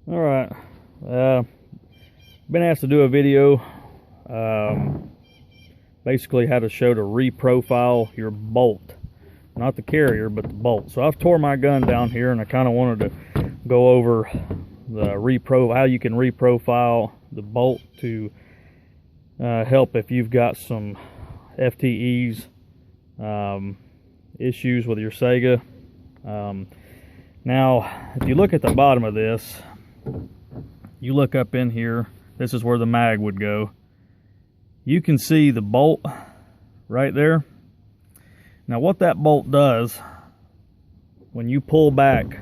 All right, been asked to do a video, basically how to show to reprofile your bolt, not the carrier but the bolt. So I've tore my gun down here, and I kind of wanted to go over the how you can reprofile the bolt to help if you've got some FTEs issues with your Saiga. Now, if you look at the bottom of this, you look up in here, this is where the mag would go. You can see the bolt right there. Now what that bolt does, when you pull back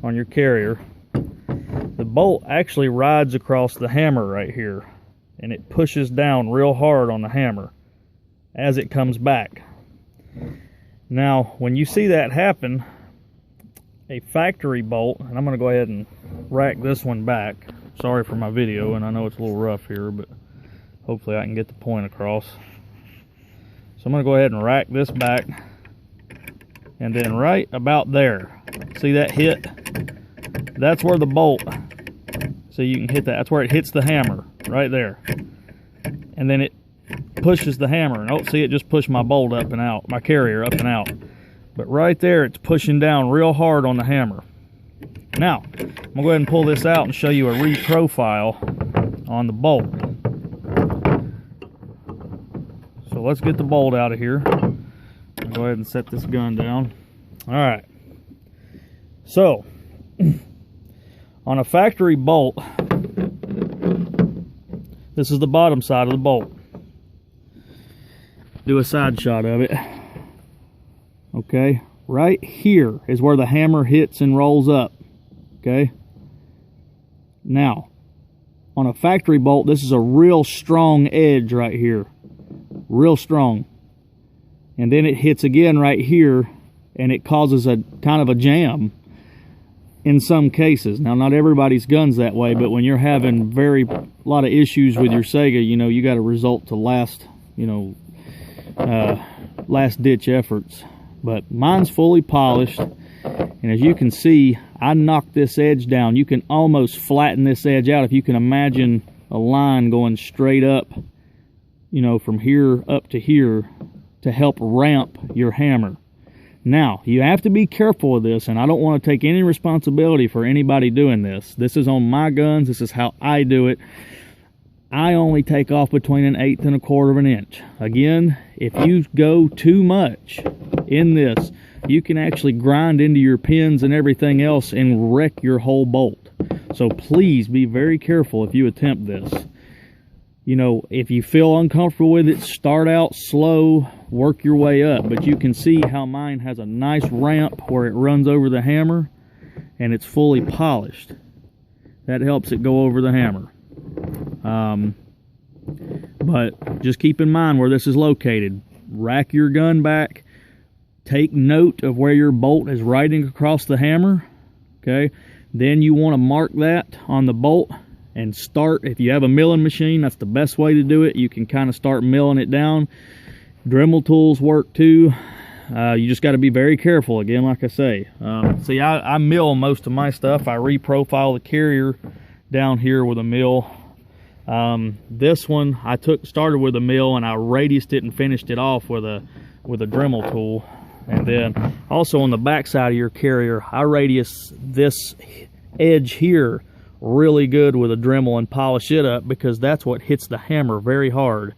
on your carrier, the bolt actually rides across the hammer right here, and it pushes down real hard on the hammer as it comes back. Now when you see that happen, a factory bolt, and I'm going to go ahead and rack this one back. Sorry for my video, and I know it's a little rough here, but hopefully I can get the point across. So I'm going to go ahead and rack this back, and then right about there, see that hit? That's where the bolt, so you can hit that, that's where it hits the hammer, right there. And then it pushes the hammer, and oh, see, it just pushed my bolt up and out, my carrier up and out. But right there, it's pushing down real hard on the hammer. Now, I'm going to go ahead and pull this out and show you a reprofile on the bolt. So let's get the bolt out of here. I'll go ahead and set this gun down. All right. So, on a factory bolt, this is the bottom side of the bolt. Do a side shot of it. Okay, right here is where the hammer hits and rolls up. Okay, now on a factory bolt, this is a real strong edge right here, real strong, and then it hits again right here, and it causes a kind of a jam in some cases. Now, not everybody's gun's that way, but when you're having a lot of issues with your Saiga, you know, you got to resort to last ditch efforts. But mine's fully polished, and as you can see, I knocked this edge down. You can almost flatten this edge out if you can imagine a line going straight up, you know, from here up to here to help ramp your hammer. Now, you have to be careful with this, and I don't want to take any responsibility for anybody doing this. This is on my guns. This is how I do it. I only take off between 1/8 and 1/4 of an inch. Again, if you go too much in this, you can actually grind into your pins and everything else and wreck your whole bolt. So please be very careful if you attempt this. You know, if you feel uncomfortable with it, start out slow, work your way up. But you can see how mine has a nice ramp where it runs over the hammer, and it's fully polished. That helps it go over the hammer. But just keep in mind where this is located. Rack your gun back. Take note of where your bolt is riding across the hammer. Okay, then you want to mark that on the bolt and start. If you have a milling machine, that's the best way to do it. You can kind of start milling it down. Dremel tools work too. You just got to be very careful, again, like I say. See, I mill most of my stuff. I reprofile the carrier down here with a mill. This one I started with a mill, and I radiused it and finished it off with a Dremel tool. And then also on the back side of your carrier, I radius this edge here really good with a Dremel and polish it up, because that's what hits the hammer very hard.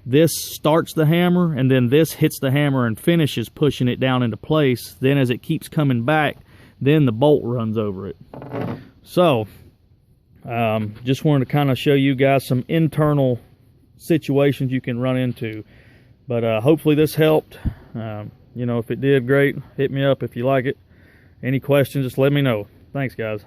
This starts the hammer, and then this hits the hammer and finishes pushing it down into place. Then as it keeps coming back, then the bolt runs over it. So just wanted to kind of show you guys some internal situations you can run into. But hopefully this helped. You know, if it did, great. Hit me up if you like it. Any questions, just let me know. Thanks, guys.